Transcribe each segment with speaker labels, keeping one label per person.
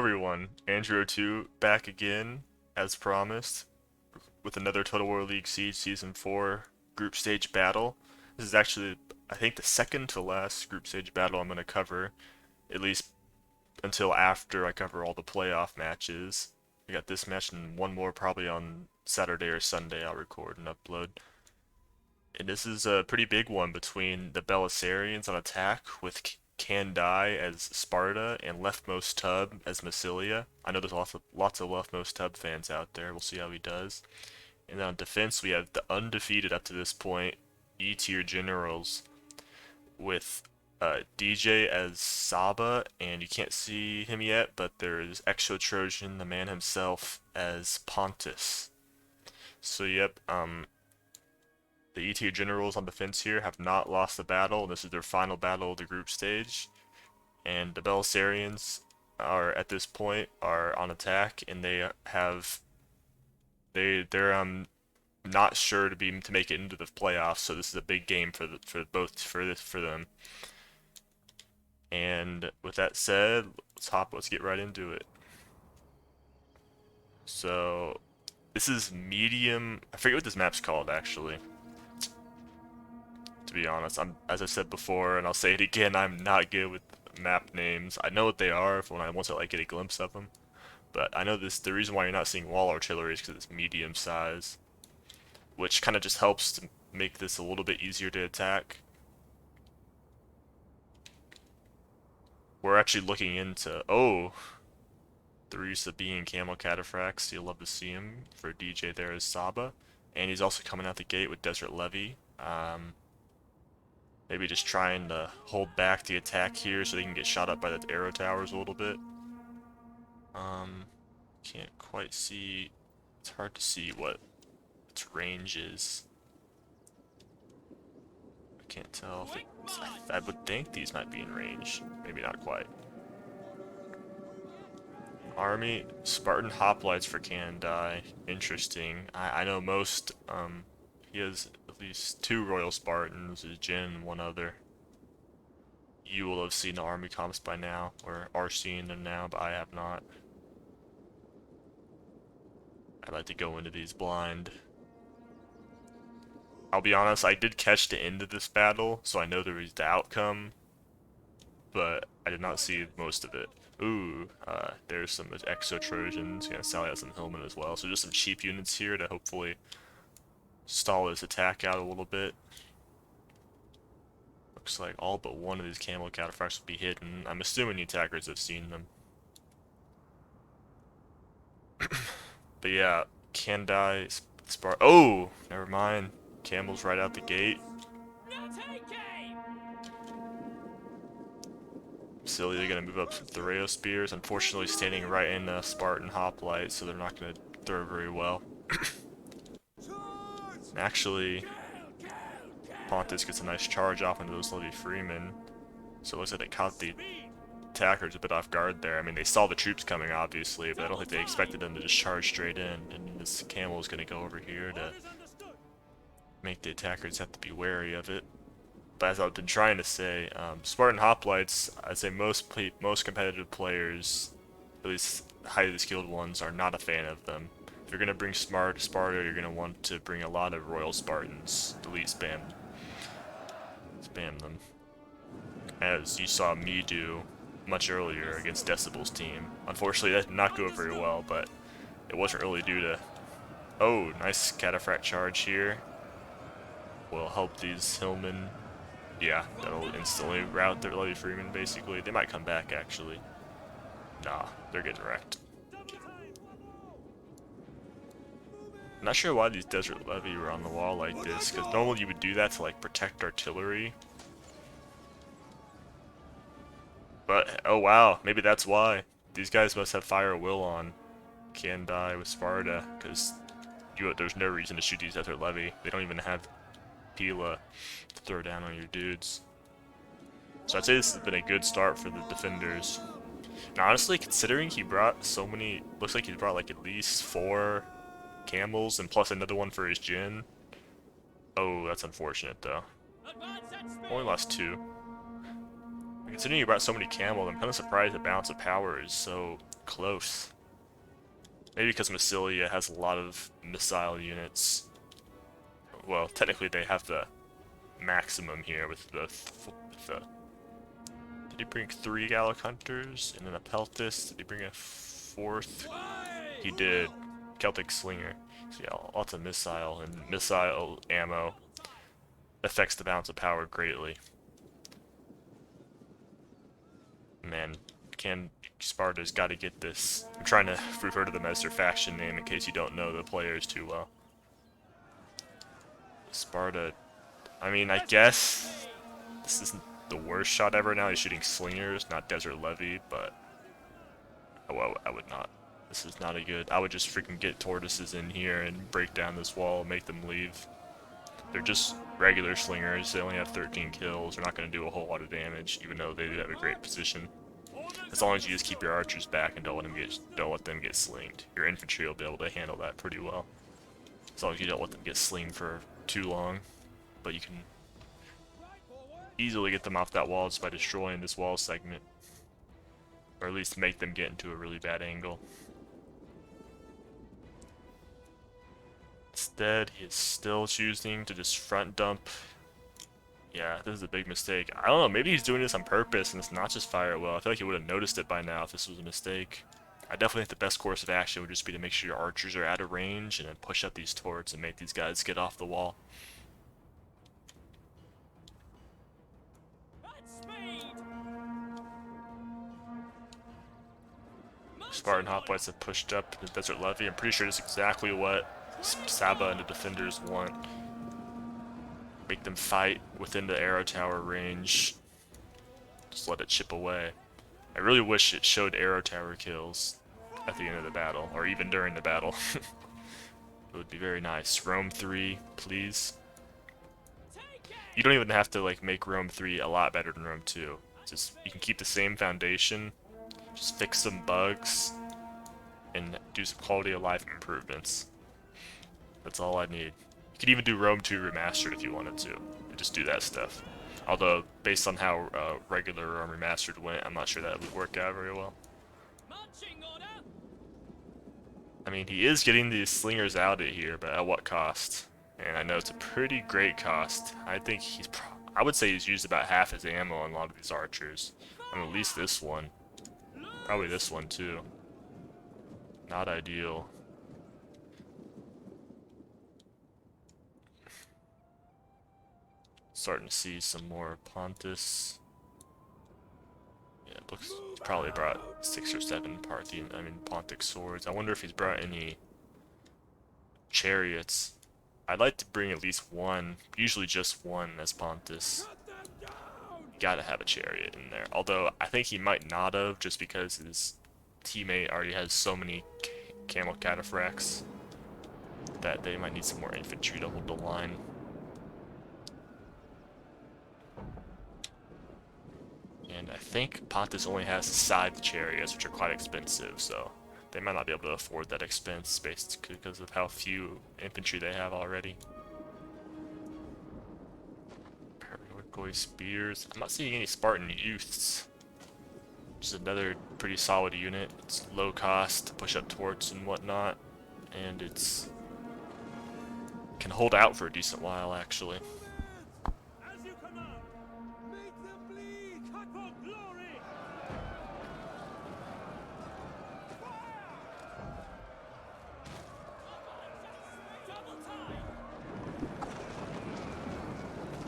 Speaker 1: everyone, Andrew02 back again, as promised, with another Total War League Siege Season 4 group stage battle. This is actually, I think, the second to last group stage battle I'm going to cover, at least until after I cover all the playoff matches. I got this match and one more probably on Saturday or Sunday I'll record and upload. And this is a pretty big one between the Belisariens on attack with Kandai as Sparta and LeftMostTub as Massilia. I know there's lots of LeftMostTub fans out there. We'll see how he does. And then on defense, we have the undefeated up to this point eTier generals with DJ as Saba, and you can't see him yet, but there's Exo Trojan, the man himself, as Pontus. So yep, the eTier generals on defense here have not lost the battle. This is their final battle of the group stage, and the Belisariens are at this point are on attack, and they're not sure to make it into the playoffs. So this is a big game for them. And with that said, let's get right into it. So this is medium. I forget what this map's called actually. To be honest, as I said before, and I'll say it again, I'm not good with map names. I know what they are once I like get a glimpse of them, but I know the reason why you're not seeing wall artillery is because it's medium size, which kind of just helps to make this a little bit easier to attack. We're actually looking into the use of being camel cataphracts. You'll love to see him for DJ there as Saba, and he's also coming out the gate with Desert Levy. Maybe just trying to hold back the attack here so they can get shot up by the arrow towers a little bit. Can't quite see. It's hard to see what its range is. I can't tell if it's. I would think these might be in range. Maybe not quite. Army Spartan hoplites for Kandai. Interesting. I know most. He has at least 2 Royal Spartans, his Jin and one other. You will have seen the army comps by now, or are seeing them now, but I have not. I'd like to go into these blind. I'll be honest, I did catch the end of this battle, so I know there was the outcome, but I did not see most of it. Ooh, there's some Exo Trojans, gonna sally out some Hillmen as well, so just some cheap units here to hopefully stall his attack out a little bit. Looks like all but one of these camel cataphracts will be hidden. I'm assuming the attackers have seen them. But yeah, Kandai, Sparta. Oh, never mind. Camel's right out the gate. Cilia gonna move up some Thoreo spears. Unfortunately, standing right in the Spartan hoplite, so they're not gonna throw very well. Actually, Pontus gets a nice charge off into those Levy Freemen, so it looks like they caught the attackers a bit off guard there. I mean, they saw the troops coming, obviously, but I don't think they expected them to just charge straight in, and this camel is going to go over here to make the attackers have to be wary of it. But as I've been trying to say, Spartan hoplites, I'd say most competitive players, at least highly skilled ones, are not a fan of them. If you're going to bring Sparta, you're going to want to bring a lot of Royal Spartans. Delete spam them. As you saw me do much earlier against Decibel's team. Unfortunately, that did not go very well, but it wasn't really due to... Oh, nice cataphract charge here. Will help these Hillmen. Yeah, that'll instantly rout their Levy Freemen, basically. They might come back, actually. Nah, they're getting wrecked. I'm not sure why these Desert Levy were on the wall like this, because normally you would do that to, like, protect artillery. But, oh wow, maybe that's why. These guys must have Fire Will on Kandai with Sparta, because there's no reason to shoot these Desert Levy. They don't even have Pila to throw down on your dudes. So I'd say this has been a good start for the defenders. Now honestly, considering he brought so many, looks like he brought like at least 4 camels and plus another one for his Jin. Oh, that's unfortunate though. Only lost 2. Considering he brought so many camels, I'm kind of surprised the balance of power is so close. Maybe because Massilia has a lot of missile units. Well, technically they have the maximum here with the did he bring 3 Gallic Hunters and then a Peltis? Did he bring a 4th? He did. Celtic Slinger. So yeah, lots of missile, and missile ammo affects the balance of power greatly. Man, Sparta's got to get this. I'm trying to refer to them as their faction name in case you don't know the players too well. Sparta, I mean, I guess this isn't the worst shot ever now. He's shooting slingers, not Desert Levy, but well, I would not. This is not a good. I would just freaking get tortoises in here and break down this wall, make them leave. They're just regular slingers. They only have 13 kills. They're not going to do a whole lot of damage, even though they do have a great position. As long as you just keep your archers back and don't let them get slinged. Your infantry will be able to handle that pretty well. As long as you don't let them get slinged for too long. But you can easily get them off that wall just by destroying this wall segment. Or at least make them get into a really bad angle. Instead, he is still choosing to just front dump. Yeah, this is a big mistake. I don't know, maybe he's doing this on purpose and it's not just fire well. I feel like he would have noticed it by now if this was a mistake. I definitely think the best course of action would just be to make sure your archers are out of range and then push up these turrets and make these guys get off the wall. Spartan Hoplites have pushed up the Desert Levy. I'm pretty sure that's exactly what Saba and the defenders want. Make them fight within the arrow tower range. Just let it chip away. I really wish it showed arrow tower kills at the end of the battle, or even during the battle. It would be very nice. Rome 3, please. You don't even have to like make Rome 3 a lot better than Rome 2. Just you can keep the same foundation, just fix some bugs, and do some quality of life improvements. That's all I need. You could even do Rome 2 Remastered if you wanted to. And just do that stuff. Although, based on how regular Rome Remastered went, I'm not sure that would work out very well. I mean, he is getting these slingers out of here, but at what cost? And I know it's a pretty great cost. I think I would say he's used about half his ammo on a lot of these archers. I mean, at least this one. Probably this one too. Not ideal. Starting to see some more Pontus. Yeah, it looks he's probably brought 6 or 7 Pontic swords. I wonder if he's brought any chariots. I'd like to bring at least one, usually just one as Pontus. Gotta have a chariot in there. Although I think he might not have, just because his teammate already has so many camel cataphracts that they might need some more infantry to hold the line. And I think Pontus only has side chariots, which are quite expensive, so they might not be able to afford that expense based because of how few infantry they have already. Paragoi spears. I'm not seeing any Spartan youths. Which is another pretty solid unit. It's low cost to push up torts and whatnot, and it's can hold out for a decent while actually.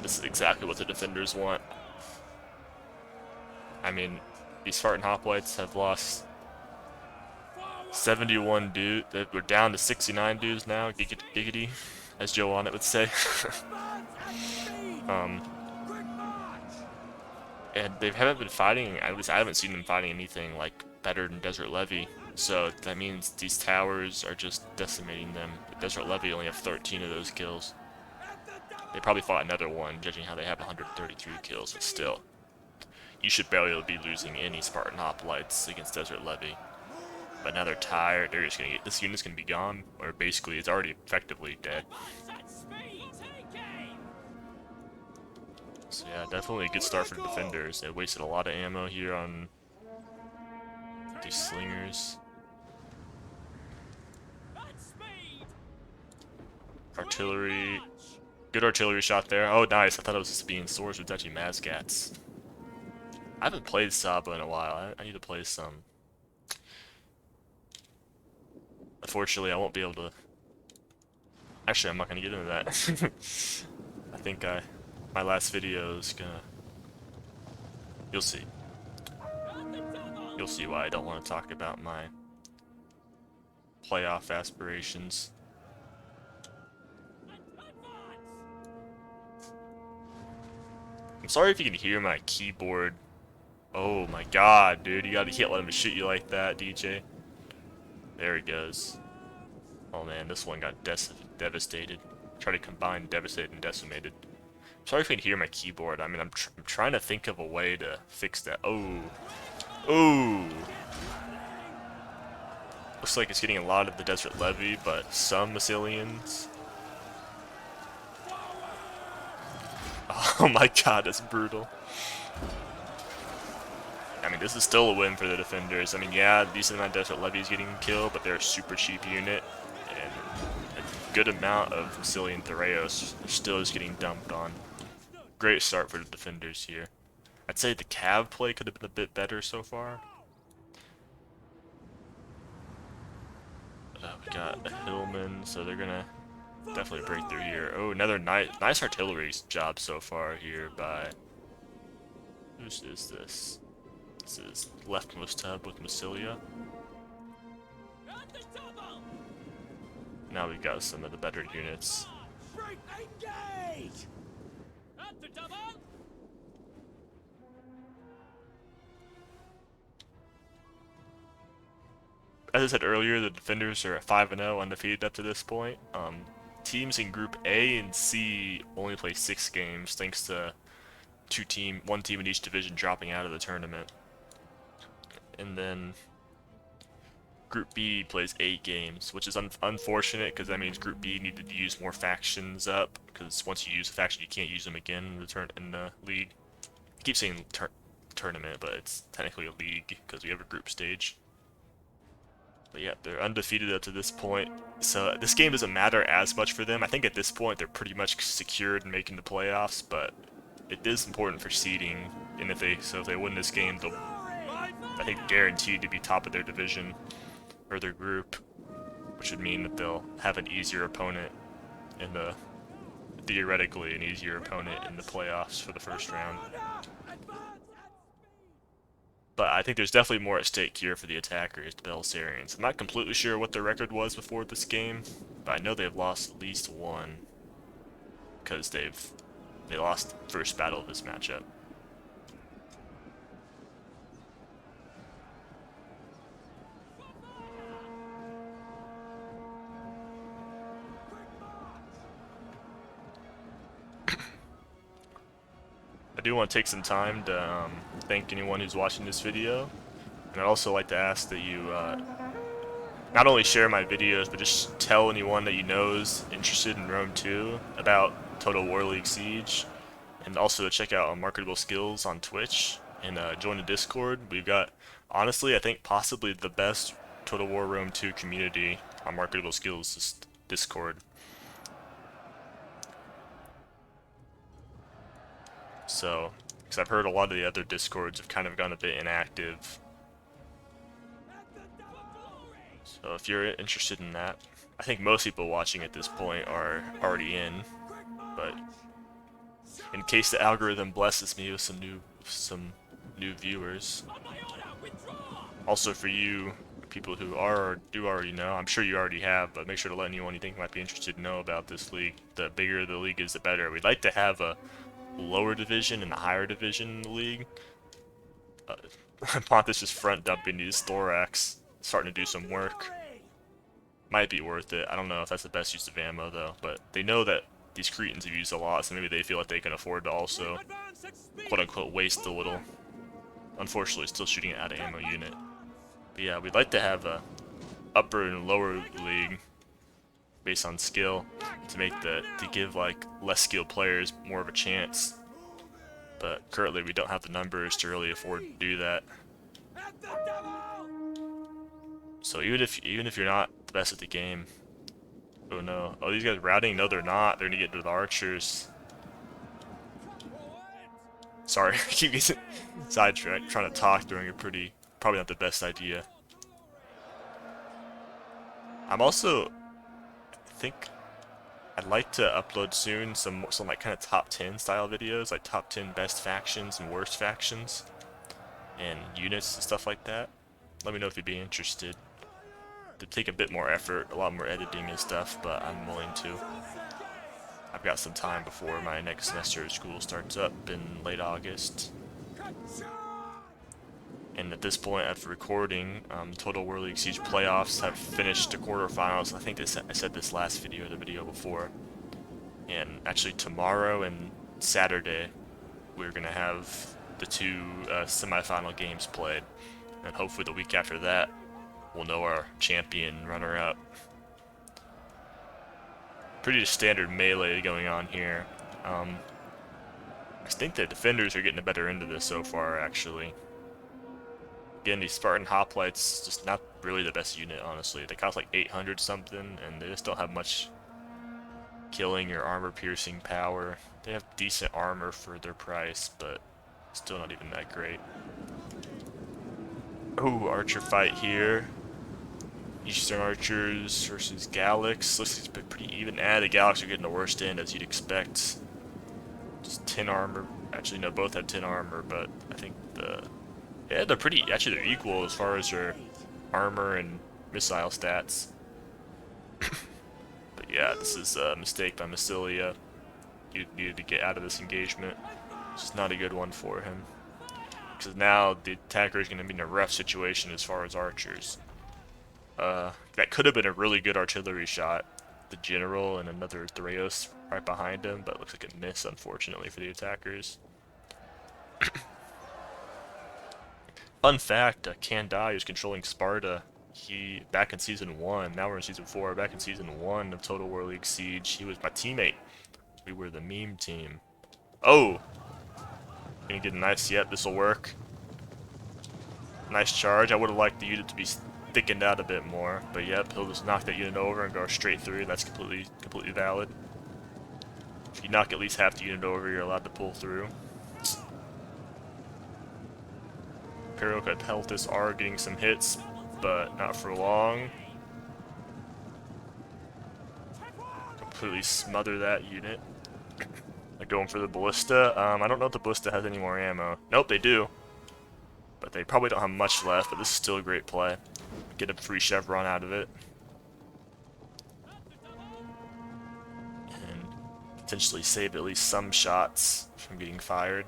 Speaker 1: This is exactly what the defenders want. I mean, these Spartan Hoplites have lost 71 dudes. We're down to 69 dudes now. Giggity, as Joe on it would say. And they haven't been fighting. At least I haven't seen them fighting anything like better than Desert Levy. So that means these towers are just decimating them. Desert Levy only have 13 of those kills. They probably fought another one, judging how they have 133 kills, but still. You should barely be losing any Spartan Hoplites against Desert Levy. But now they're tired, they're just gonna get, this unit's gonna be gone, or basically it's already effectively dead. So yeah, definitely a good start for the defenders. They wasted a lot of ammo here on These slingers. Artillery. Good artillery shot there. Oh, nice. I thought it was just being swords with actually Mazgats. I haven't played Saba in a while. I need to play some. Unfortunately, I won't be able to. Actually, I'm not gonna get into that. I think my last video is gonna. You'll see. You'll see why I don't want to talk about my playoff aspirations. I'm sorry if you can hear my keyboard. Oh my god, dude, you can't let him shoot you like that, DJ. There he goes. Oh man, this one got devastated. Try to combine devastated and decimated. Sorry if you can hear my keyboard. I mean, I'm trying to think of a way to fix that. Oh. Ooh. Looks like it's getting a lot of the Desert Levy, but some Belisariens. Oh my god, that's brutal. I mean, this is still a win for the defenders. I mean, yeah, decent amount of Desert Levy is getting killed, but they're a super cheap unit, and a good amount of Belisarian Thoreos still is getting dumped on. Great start for the defenders here. I'd say the Cav play could have been a bit better so far. We got a Hillman, so they're gonna definitely break through here. Oh, another nice artillery job so far here by... Who is this? This is LeftMostTub with Massilia. Now we've got some of the better units. As I said earlier, the defenders are at 5-0, undefeated up to this point. Teams in Group A and C only play 6 games, thanks to one team in each division dropping out of the tournament. And then Group B plays 8 games, which is unfortunate because that means Group B needed to use more factions up. Because once you use a faction, you can't use them again in the league. I keep saying tournament, but it's technically a league because we have a group stage. But yeah, they're undefeated up to this point, so this game doesn't matter as much for them. I think at this point they're pretty much secured in making the playoffs, but it is important for seeding. And if they win this game, they'll, I think, guaranteed to be top of their division or their group, which would mean that they'll have an easier opponent in the theoretically an easier opponent in the playoffs for the first round. But I think there's definitely more at stake here for the attackers, the Belisariens. I'm not completely sure what their record was before this game, but I know they've lost at least one because they lost the first battle of this matchup. I do want to take some time to thank anyone who's watching this video, and I'd also like to ask that you not only share my videos, but just tell anyone that you know is interested in Rome 2 about Total War League Siege, and also to check out Unmarketable Skills on Twitch, and join the Discord. We've got, honestly, I think possibly the best Total War Rome 2 community on Marketable Skills Discord. So, because I've heard a lot of the other Discords have kind of gone a bit inactive. So if you're interested in that, I think most people watching at this point are already in, but in case the algorithm blesses me with some new viewers. Also for you, people who do already know, I'm sure you already have, but make sure to let anyone you think might be interested know about this league. The bigger the league is, the better. We'd like to have a lower division and a higher division in the league. Pontus just front dumping his thorax, starting to do some work. Might be worth it. I don't know if that's the best use of ammo though, but they know that these Cretans have used a lot, so maybe they feel like they can afford to also quote unquote waste a little. Unfortunately, still shooting it out of ammo unit. But yeah, we'd like to have a upper and lower league based on skill to give like less skilled players more of a chance, but currently we don't have the numbers to really afford to do that. So even if you're not the best at the game, oh no, oh these guys routing? No, they're not. They're gonna get to the archers. Sorry, I keep getting sidetracked. Trying to talk during a probably not the best idea. I'm also, I think I'd like to upload soon some like kind of top 10 style videos, like top 10 best factions and worst factions, and units and stuff like that. Let me know if you'd be interested. To take a bit more effort, a lot more editing and stuff, but I'm willing to. I've got some time before my next semester of school starts up in late August. And at this point, after recording, Total War League Siege playoffs have finished the quarterfinals. I think I said this last video or the video before. And actually tomorrow and Saturday, we're going to have the two semifinal games played. And hopefully the week after that, we'll know our champion runner-up. Pretty standard melee going on here. I think the defenders are getting a better end of this so far, actually. Again, these Spartan hoplites, just not really the best unit, honestly. They cost like 800 something, and they just don't have much killing or armor piercing power. They have decent armor for their price, but still not even that great. Oh, archer fight here. Eastern Archers versus Gallics. Looks like it's pretty even. The Gallics are getting the worst end, as you'd expect. Just 10 armor. Actually, no, both have 10 armor, but I think yeah, they're pretty. Actually, they're equal as far as their armor and missile stats. But yeah, this is a mistake by Massilia. You needed to get out of this engagement. It's not a good one for him. Because now the attacker is going to be in a rough situation as far as archers. That could have been a really good artillery shot. The general and another Thraeus right behind him, but it looks like a miss, unfortunately, for the attackers. Fun fact, Kandai is controlling Sparta. Back in Season 1, now we're in Season 4, back in Season 1 of Total War League Siege, he was my teammate. We were the meme team. Oh! Gonna get a nice, yep, this'll work. Nice charge. I would have liked the unit to be thickened out a bit more, but yep, he'll just knock that unit over and go straight through. That's completely valid. If you knock at least half the unit over, you're allowed to pull through. Imperial Peltis are getting some hits, but not for long. Completely smother that unit. They're going for the ballista. I don't know if the ballista has any more ammo. Nope, they do. But they probably don't have much left, but this is still a great play. Get a free chevron out of it. And potentially save at least some shots from getting fired.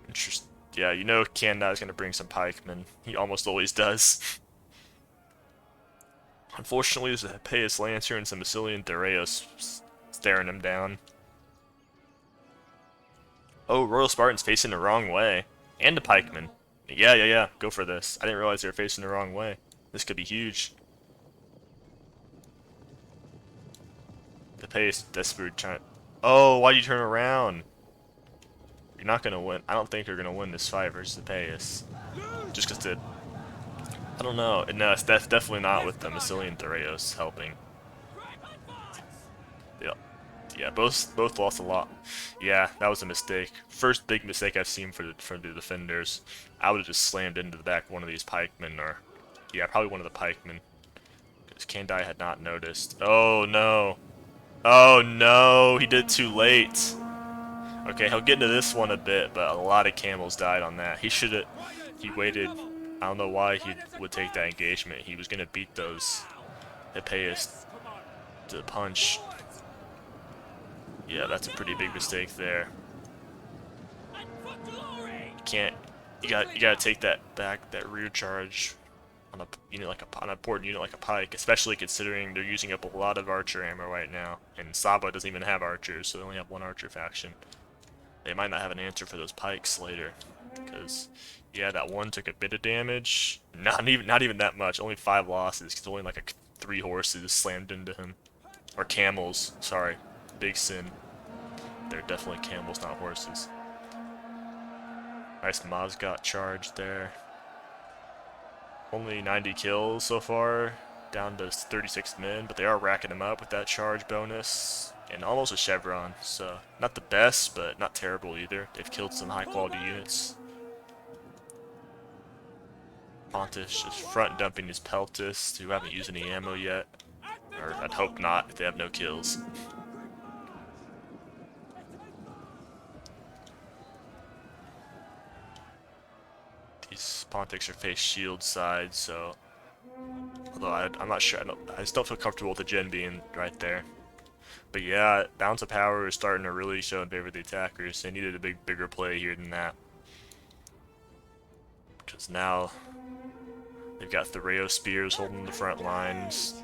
Speaker 1: Interesting. Yeah, you know Kandai is going to bring some pikemen. He almost always does. Unfortunately, there's a Payas Lancer and some Massilian Thraeus staring him down. Oh, Royal Spartan's facing the wrong way. And the pikemen. Yeah. Go for this. I didn't realize they were facing the wrong way. This could be huge. The Payas desperate trying. Oh, why'd you turn around? You're not gonna win. I don't think you're gonna win this fight versus the Payas. Just because I don't know. No, it's definitely not with the Massilian Thraeus helping. Yeah, both lost a lot. Yeah, that was a mistake. First big mistake I've seen from the defenders. I would have just slammed into the back of one of these pikemen, or yeah, probably one of the pikemen, because Kandai had not noticed. Oh no! Oh no! He did it too late. Okay, he'll get into this one a bit, but a lot of camels died on that. He waited. I don't know why he would take that engagement. He was gonna beat those Epeius to the punch. Yeah, that's a pretty big mistake there. You gotta take that back, that rear charge on a unit like on an important unit like a pike, especially considering they're using up a lot of archer ammo right now, and Saba doesn't even have archers, so they only have one archer faction. They might not have an answer for those pikes later, because yeah, that one took a bit of damage. Not even that much. Only 5 losses, because only like 3 horses slammed into him, or camels. Sorry, big sin. They're definitely camels, not horses. Nice Mazgot charge there. Only 90 kills so far, down to 36 men, but they are racking them up with that charge bonus and almost a chevron. So not the best, but not terrible either. They've killed some high quality units. Pontus just front dumping his Peltists, who haven't used any ammo yet. Or I'd hope not if they have no kills. These Pontics are face shield side, so although I'm not sure, I just don't feel comfortable with the gen being right there. But yeah, balance of power is starting to really show in favor of the attackers. They needed a bigger play here than that. Because now they've got Thoreo spears holding the front lines.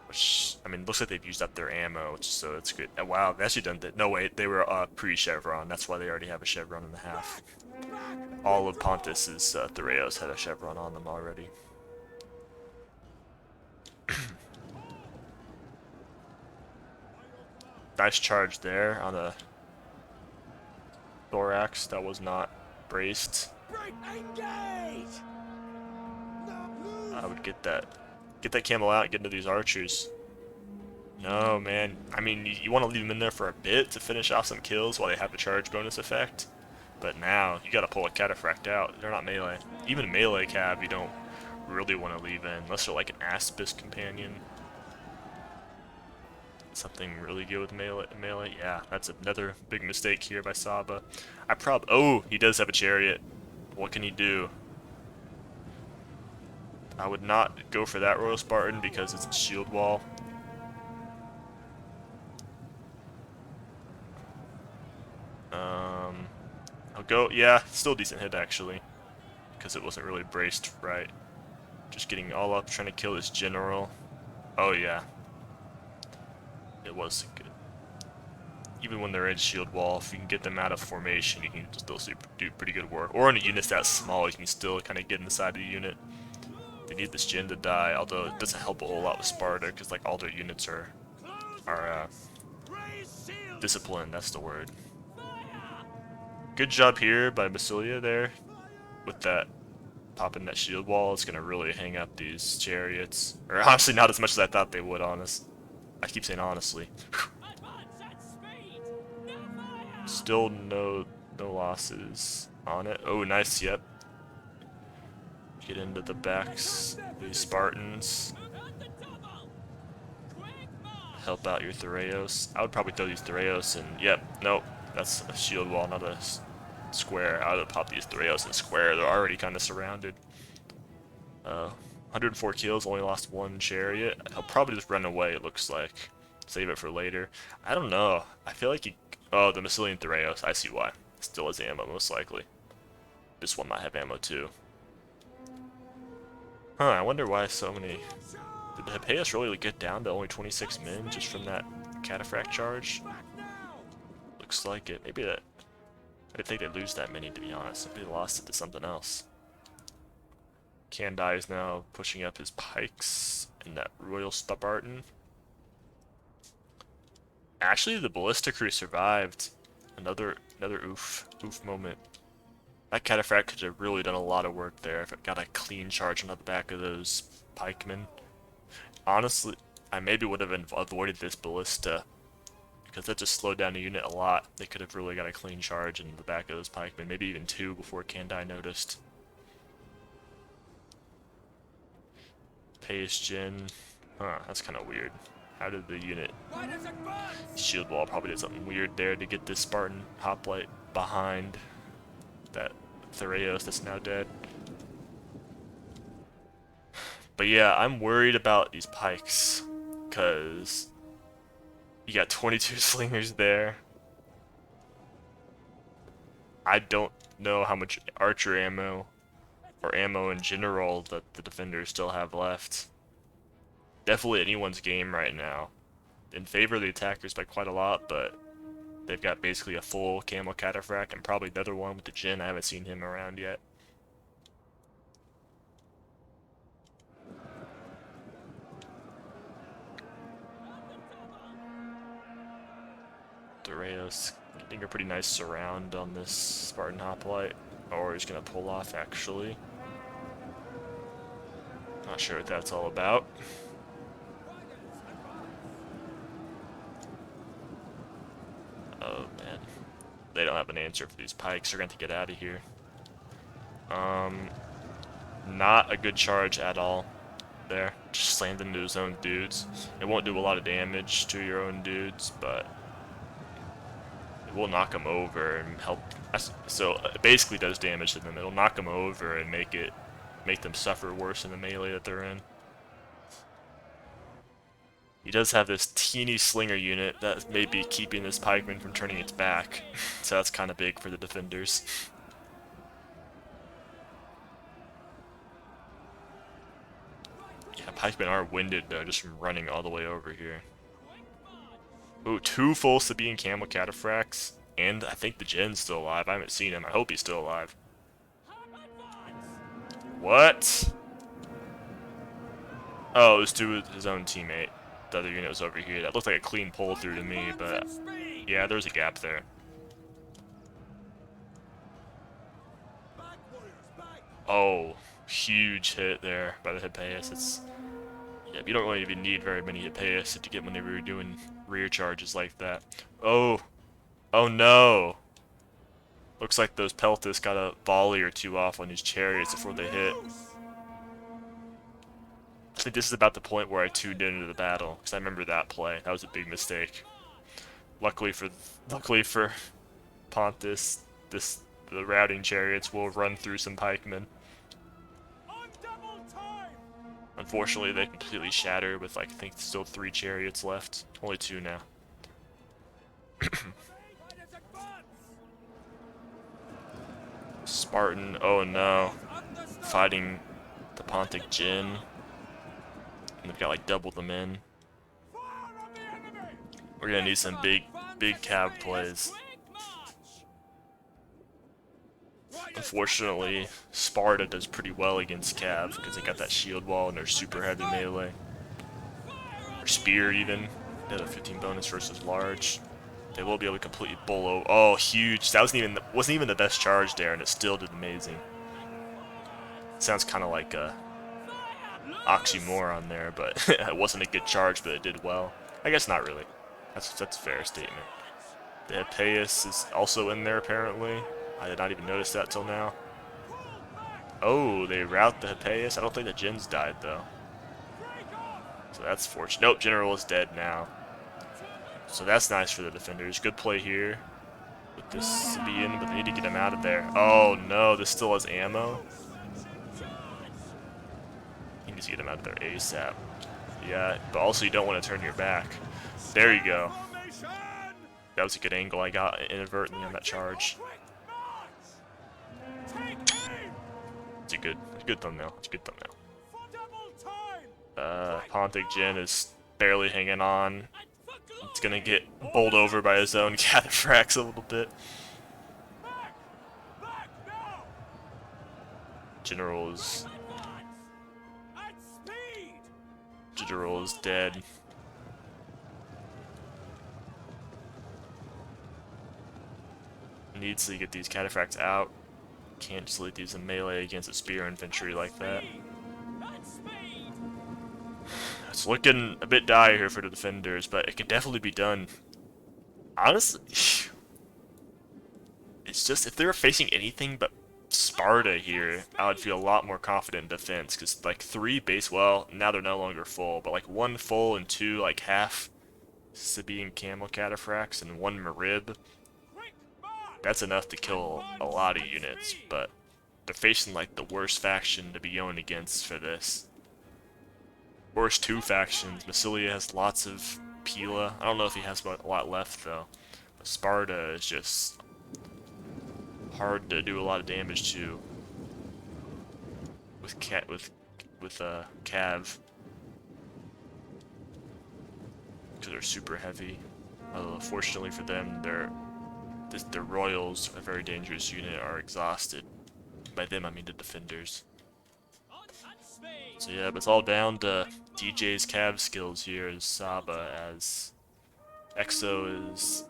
Speaker 1: Which, I mean, looks like they've used up their ammo, so it's good. Wow, they actually done that. No, wait, they were pre-chevron. That's why they already have a chevron and a half. All of Pontus's Thoreos had a chevron on them already. Nice charge there on the thorax. That was not braced. I would get that camel out and get into these archers. No, man. I mean, you want to leave them in there for a bit to finish off some kills while they have the charge bonus effect. But now, you gotta pull a cataphract out. They're not melee. Even melee cab, you don't really want to leave in, unless you're like an Aspis companion. Something really good with melee. Yeah, that's another big mistake here by Saba. Oh, he does have a chariot. What can he do? I would not go for that Royal Spartan because it's a shield wall. I'll go, yeah, still a decent hit actually, because it wasn't really braced right. Just getting all up, trying to kill this general. Oh yeah, it was good. Even when they're in shield wall, if you can get them out of formation, you can still do pretty good work. Or in a unit that small, you can still kind of get inside the unit. They need this gen to die, although it doesn't help a whole lot with Sparta, because like all their units are disciplined. That's the word. Good job here by Basilia there, with that popping that shield wall. It's gonna really hang up these chariots, or honestly, not as much as I thought they would. I keep saying honestly. Still no losses on it. Oh, nice. Yep. Get into the backs. These Spartans. Help out your Thoreos. I would probably throw these Thoreos and yep. Nope. That's a shield wall, not a square. I would pop these Thoreos in square. They're already kind of surrounded. 104 kills, only lost one chariot. He'll probably just run away, it looks like. Save it for later. I don't know. I feel like he... Oh, the Massilian Thoreos. I see why. Still has ammo, most likely. This one might have ammo, too. Huh, I wonder why so many... Did Hippeus really get down to only 26 men just from that cataphract charge? Looks like it. Maybe that... I didn't think they'd lose that many, to be honest. Maybe they lost it to something else. Kandai is now pushing up his pikes in that Royal Spartan. Actually, the ballista crew survived. Another oof moment. That cataphract could have really done a lot of work there if it got a clean charge on the back of those pikemen. Honestly, I maybe would have avoided this ballista because that just slowed down the unit a lot. They could have really got a clean charge in the back of those pikemen, maybe even two before Kandai noticed. Pace gen. Huh, that's kind of weird. How did the unit... Shield wall probably did something weird there to get this Spartan hoplite behind that Thoreos that's now dead. But yeah, I'm worried about these pikes, because you got 22 slingers there. I don't know how much archer ammo, or ammo in general, that the defenders still have left. Definitely anyone's game right now. In favor of the attackers by quite a lot, but they've got basically a full camel cataphract and probably another one with the Jin. I haven't seen him around yet. Thoreos getting a pretty nice surround on this Spartan hoplite. Or he's gonna pull off actually. Not sure what that's all about. Oh man, they don't have an answer for these pikes. They're going to get out of here. Not a good charge at all. There, just slammed into his own dudes. It won't do a lot of damage to your own dudes, but it will knock them over and help. So it basically does damage to them. It'll knock them over and make them suffer worse in the melee that they're in. He does have this teeny slinger unit that may be keeping this pikeman from turning its back, so that's kind of big for the defenders. Yeah, pikemen are winded though, just from running all the way over here. Ooh, 2 full Sabine Camel Cataphracts, and I think the Jin's still alive. I haven't seen him. I hope he's still alive. What? Oh, it was to his own teammate. The other unit was over here. That looked like a clean pull through to me, but yeah, there's a gap there. Oh, huge hit there by the Hippeus. It's yeah, you don't really even need very many Hippeus to get whenever you're doing rear charges like that. Oh, oh no! Looks like those Peltis got a volley or 2 off on these chariots before they hit. I think this is about the point where I tuned into the battle, because I remember that play. That was a big mistake. Luckily for Pontus, the routing chariots will run through some pikemen. Unfortunately, they completely shatter with, like, I think still 3 chariots left. Only 2 now. Spartan, oh no. Fighting the Pontic Jin. And they've got like double the men. We're gonna need some big cav plays. Unfortunately, Sparta does pretty well against cav because they got that shield wall and they're super heavy melee. Or spear even. They have a 15 bonus versus large. They will be able to completely bull over. Oh, huge! That wasn't even the best charge there, and it still did amazing. Sounds kind of like a oxymoron there, but it wasn't a good charge, but it did well. I guess not really. That's a fair statement. The Hippeus is also in there apparently. I did not even notice that till now. Oh, they rout the Hippeus. I don't think the Jin's died though. So that's fortunate. Nope, General is dead now. So that's nice for the defenders. Good play here with this Sabine, but they need to get him out of there. Oh no, this still has ammo. You need to get him out of there ASAP. Yeah, but also you don't want to turn your back. There you go. That was a good angle I got inadvertently on that charge. It's a good thumbnail. It's a good thumbnail. Pontic Jin is barely hanging on. It's gonna get bowled over by his own cataphracts a little bit. General is dead. Needs to get these cataphracts out. Can't just leave these in melee against a spear infantry like that. It's looking a bit dire here for the defenders, but it can definitely be done. Honestly, it's just if they were facing anything but Sparta here, I would feel a lot more confident in defense, because like 3 base, well, now they're no longer full, but like 1 full and 2 like half Sabine Camel Cataphracts and 1 Marib, that's enough to kill a lot of units, but they're facing like the worst faction to be going against for this. Worst 2 factions. Massilia has lots of Pila. I don't know if he has a lot left though. But Sparta is just hard to do a lot of damage to with Cav, because they're super heavy. Fortunately for them, their royals, a very dangerous unit, are exhausted. By them, I mean the defenders. So yeah, but it's all down to DJ's cav skills here as Saba, as Exo is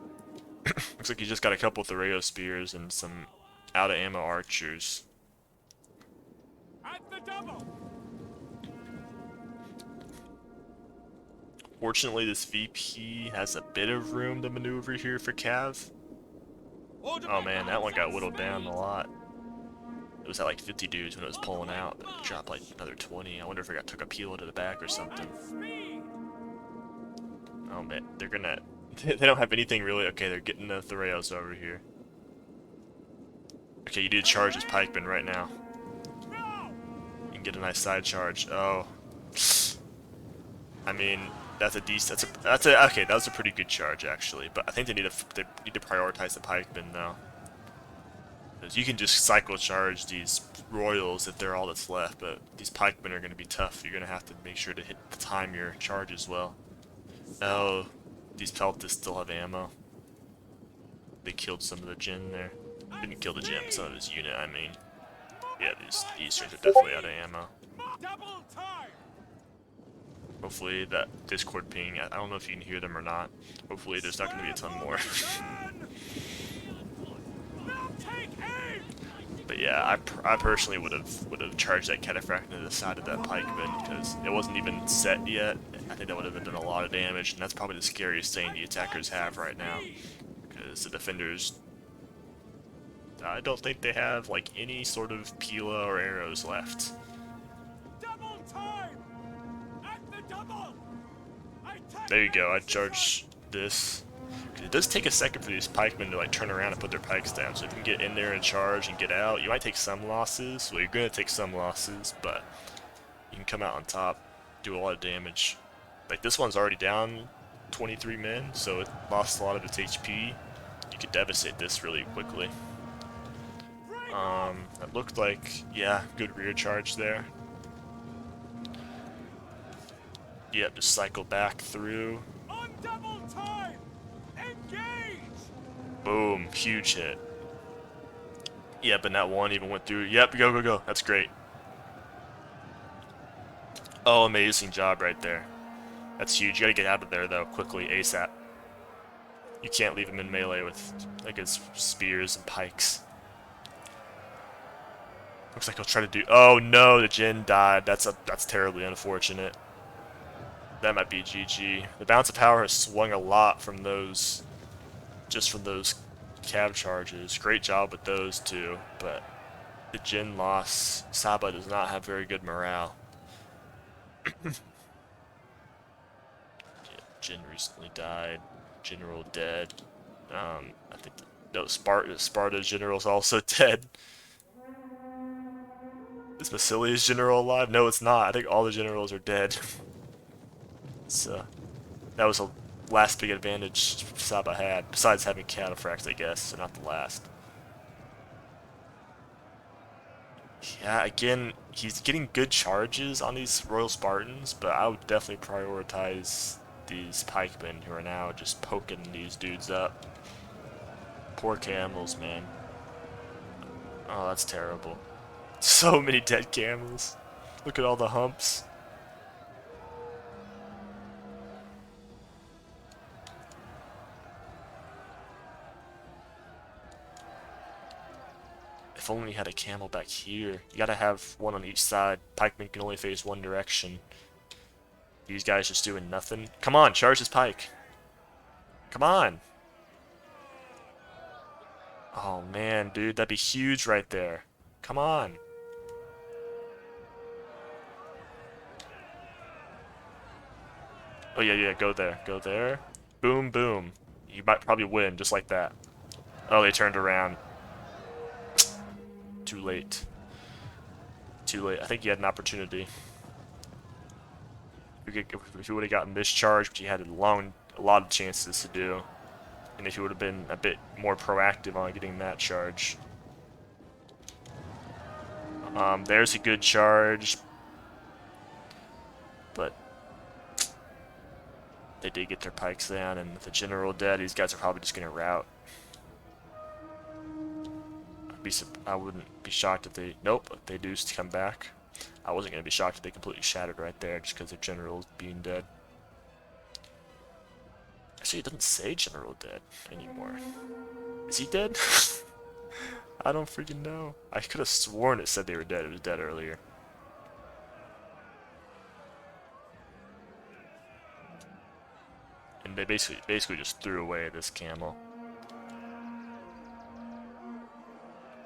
Speaker 1: looks like he just got a couple Thoreo spears and some out of ammo archers. Fortunately, this VP has a bit of room to maneuver here for Cav. Oh man, that one got whittled down a lot. It was at like 50 dudes when it was pulling out, but it dropped like another 20. I wonder if it took a peel to the back or something. Oh man, they're gonna... they don't have anything really... Okay, they're getting the Thoreos over here. Okay, you need to charge this pikeman right now. You can get a nice side charge. Oh. I mean, that's a decent... okay, that was a pretty good charge, actually. But I think they need to prioritize the pikeman, though. Because you can just cycle charge these royals if they're all that's left, but these pikemen are going to be tough. You're going to have to make sure to time your charges well. Oh, these peltists still have ammo. They killed some of the Jin there. Didn't kill the Jin, some of his unit, I mean. Yeah, these eTiers are definitely out of ammo. Hopefully that Discord ping, I don't know if you can hear them or not. Hopefully there's not going to be a ton more. But yeah, I personally would have charged that cataphract into the side of that pikeman because it wasn't even set yet. I think that would have done a lot of damage, and that's probably the scariest thing the attackers have right now. Because the defenders, I don't think they have like any sort of Pila or arrows left. There you go, I charged this. It does take a second for these pikemen to like turn around and put their pikes down, so if you can get in there and charge and get out, you might take some losses. Well, you're going to take some losses, but you can come out on top, do a lot of damage. Like this one's already down 23 men, so it lost a lot of its HP. You could devastate this really quickly. It looked like, yeah, good rear charge there. Yep, just cycle back through. Boom, huge hit. Yep, and that one even went through. Yep, go, go, go. That's great. Oh, amazing job right there. That's huge. You gotta get out of there, though, quickly, ASAP. You can't leave him in melee with, like, his spears and pikes. Looks like he'll try to do... Oh, no, the Jin died. That's terribly unfortunate. That might be GG. The balance of power has swung a lot from those... just from those cav charges. Great job with those two, but the Jin loss, Saba does not have very good morale. Yeah, Jin recently died. General dead. I think no, Sparta general's also dead. Is Basilius general alive? No, it's not. I think all the generals are dead. So that was the last big advantage Saba had, besides having cataphracts, I guess, so not the last. Yeah, again, he's getting good charges on these Royal Spartans, but I would definitely prioritize these pikemen who are now just poking these dudes up. Poor camels, man. Oh, that's terrible. So many dead camels. Look at all the humps. If only you had a camel back here. You gotta have one on each side. Pikemen can only face one direction. These guys just doing nothing. Come on, charge this pike. Come on. Oh man, dude, that'd be huge right there. Come on. Oh yeah, yeah, go there. Go there. Boom, boom. You might probably win just like that. Oh, they turned around. Too late. Too late. I think you had an opportunity. If you would have gotten this charge, which you had a lot of chances to do, and if you would have been a bit more proactive on getting that charge. There's a good charge, but they did get their pikes down, and with the general dead, these guys are probably just going to rout. I wouldn't be shocked if they... Nope, if they do come back. I wasn't going to be shocked if they completely shattered right there just because their general's being dead. Actually, it doesn't say general dead anymore. Is he dead? I don't freaking know. I could have sworn it said they were dead. It was dead earlier. and they basically just threw away this camel.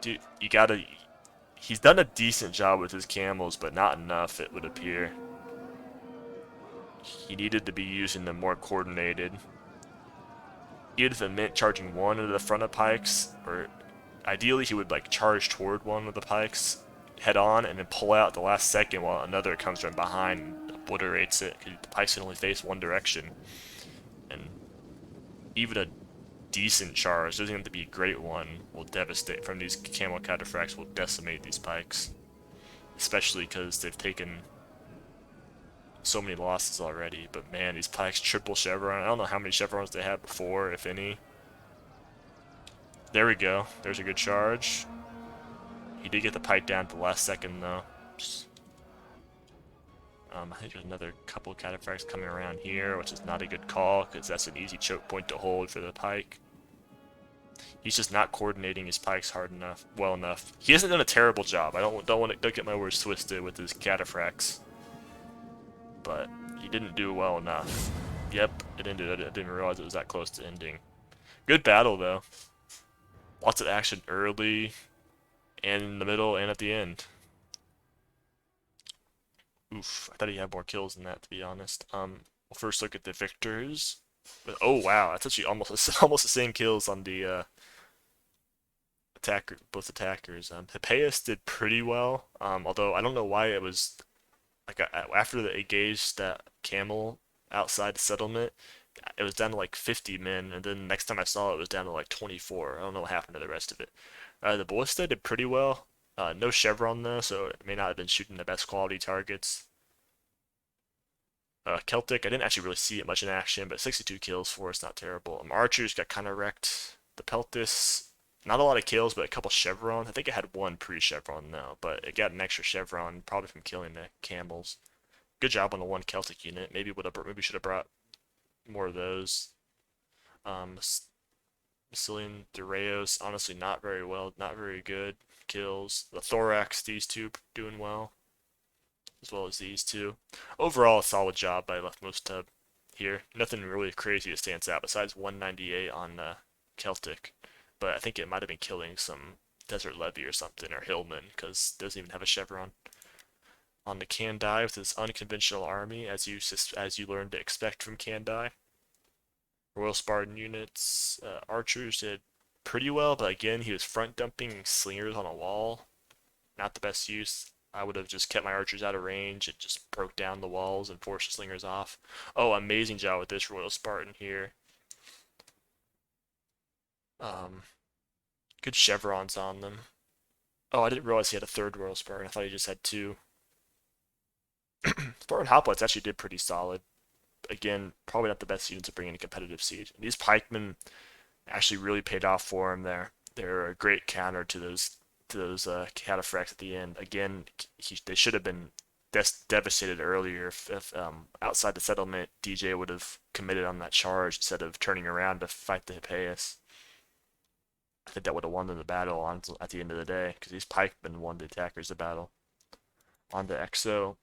Speaker 1: Dude, you gotta. He's done a decent job with his camels, but not enough, it would appear. He needed to be using them more coordinated. Either the mint charging one of the front of pikes, or ideally he would like charge toward one of the pikes head on and then pull out the last second while another comes from behind and obliterates it. The pikes can only face one direction, and even a decent charge, doesn't have to be a great one, will devastate from these camel cataphracts, will decimate these pikes, especially because they've taken so many losses already. But man, these pikes triple chevron. I don't know how many chevrons they had before, if any. There we go. There's a good charge. He did get the pike down at the last second though. I think there's another couple of cataphracts coming around here, which is not a good call because that's an easy choke point to hold for the pike. He's just not coordinating his pikes hard enough, well enough. He hasn't done a terrible job. I don't get my words twisted with his cataphracts, but he didn't do well enough. Yep, it ended. I didn't realize it was that close to ending. Good battle though. Lots of action early, and in the middle, and at the end. Oof, I thought he had more kills than that, to be honest. We'll first look at the victors. But, oh wow, that's actually almost almost the same kills on the both attackers. Hippeus did pretty well. Although I don't know why it was like after they engaged that camel outside the settlement, it was down to like 50 men, and then next time I saw it, it was down to like 24. I don't know what happened to the rest of it. The ballista did pretty well. No chevron though, so it may not have been shooting the best quality targets. Celtic, I didn't actually really see it much in action, but 62 kills for us, not terrible. Archers got kind of wrecked. The Peltis, not a lot of kills, but a couple chevrons. I think it had one pre-chevron though, but it got an extra chevron probably from killing the camels. Good job on the one Celtic unit. Maybe should have brought more of those. Belisariens, Dureos, honestly not very well, not very good kills. The Thorax, these two doing well, as well as these two. Overall, a solid job by LeftMostTub here. Nothing really crazy that stands out besides 198 on Celtic, but I think it might have been killing some Desert Levy or something, or Hillman, because it doesn't even have a chevron. On the Kandai with his unconventional army, as you learned to expect from Kandai. Royal Spartan units, archers did pretty well, but again, he was front dumping slingers on a wall. Not the best use. I would have just kept my archers out of range and just broke down the walls and forced the slingers off. Oh, amazing job with this Royal Spartan here. Good chevrons on them. Oh, I didn't realize he had a third Royal Spartan. I thought he just had two. Spartan hoplites actually did pretty solid. Again, probably not the best units to bring in a competitive siege. These pikemen actually really paid off for him there. They're a great counter to those cataphracts at the end. Again, they should have been devastated earlier if outside the settlement DJ would have committed on that charge instead of turning around to fight the Hippeus. I think that would have won them the battle at the end of the day, because these pikemen won the attackers the battle. On the Exo,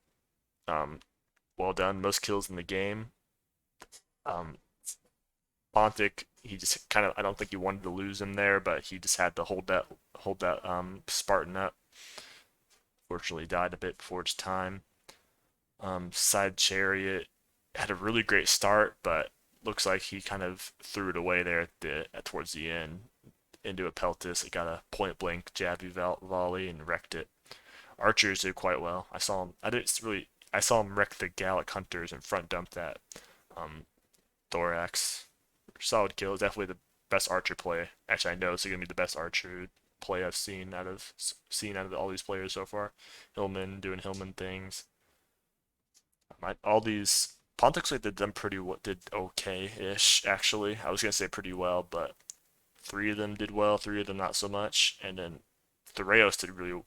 Speaker 1: well done, most kills in the game. Pontic, he just kind of, I don't think he wanted to lose him there, but he just had to hold that Spartan up. Fortunately, died a bit before its time. Side Chariot had a really great start, but looks like he kind of threw it away there towards the end into a Peltis. It got a point blank jabby volley and wrecked it. Archers did quite well. I saw him wreck the Gallic Hunters and front dump that Thorax. Solid kill. Definitely the best archer play. Actually, I know it's gonna be the best archer play I've seen out of all these players so far. Hillman doing Hillman things. All these Pontics did okay-ish actually. I was gonna say pretty well, but 3 of them did well, 3 of them not so much, and then the Rayos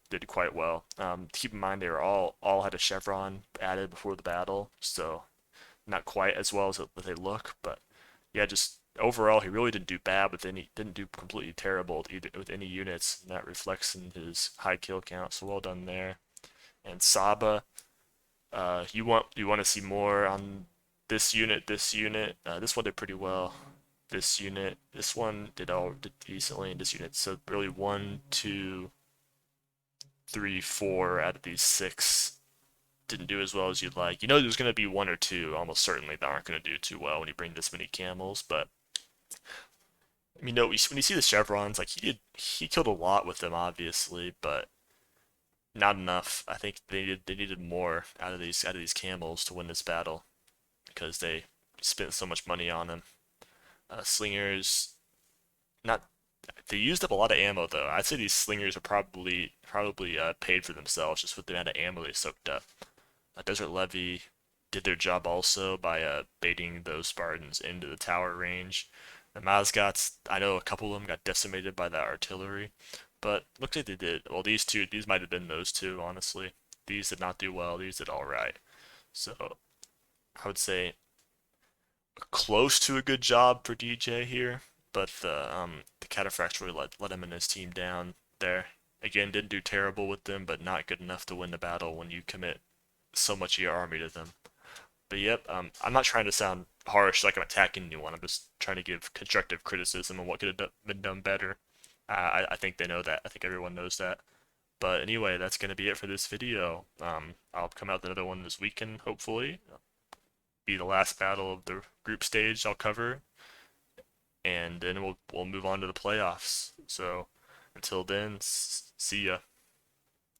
Speaker 1: did quite well. Keep in mind they were all had a chevron added before the battle, so not quite as well as they look, but yeah, just overall he really didn't do bad didn't do completely terrible with any units, and that reflects in his high kill count. So well done there. And Saba, you want to see more on this unit, this one did pretty well. This unit, this one did decently in this unit. So really one, two, three, four out of these six didn't do as well as you'd like. You know there's going to be one or two almost certainly that aren't going to do too well when you bring this many camels, but I mean, no, when you see the chevrons, like he killed a lot with them, obviously, but not enough. I think they needed more out of these camels to win this battle because they spent so much money on them. Slingers, not they used up a lot of ammo though. I'd say these slingers are probably paid for themselves just with the amount of ammo they soaked up. Desert Levy did their job also by baiting those Spartans into the tower range. The Mazgots, I know a couple of them got decimated by that artillery, but looks like they did. Well, these might have been those two, honestly. These did not do well. These did all right. So I would say close to a good job for DJ here, but the Cataphracts really let him and his team down there. Again, didn't do terrible with them, but not good enough to win the battle when you commit so much of your army to them. But yep, I'm not trying to sound harsh like I'm attacking anyone. I'm just trying to give constructive criticism on what could have been done better. I think they know that. I think everyone knows that. But anyway, that's going to be it for this video. I'll come out with another one this weekend, hopefully. Be the last battle of the group stage I'll cover, and then we'll move on to the playoffs. So until then, see ya.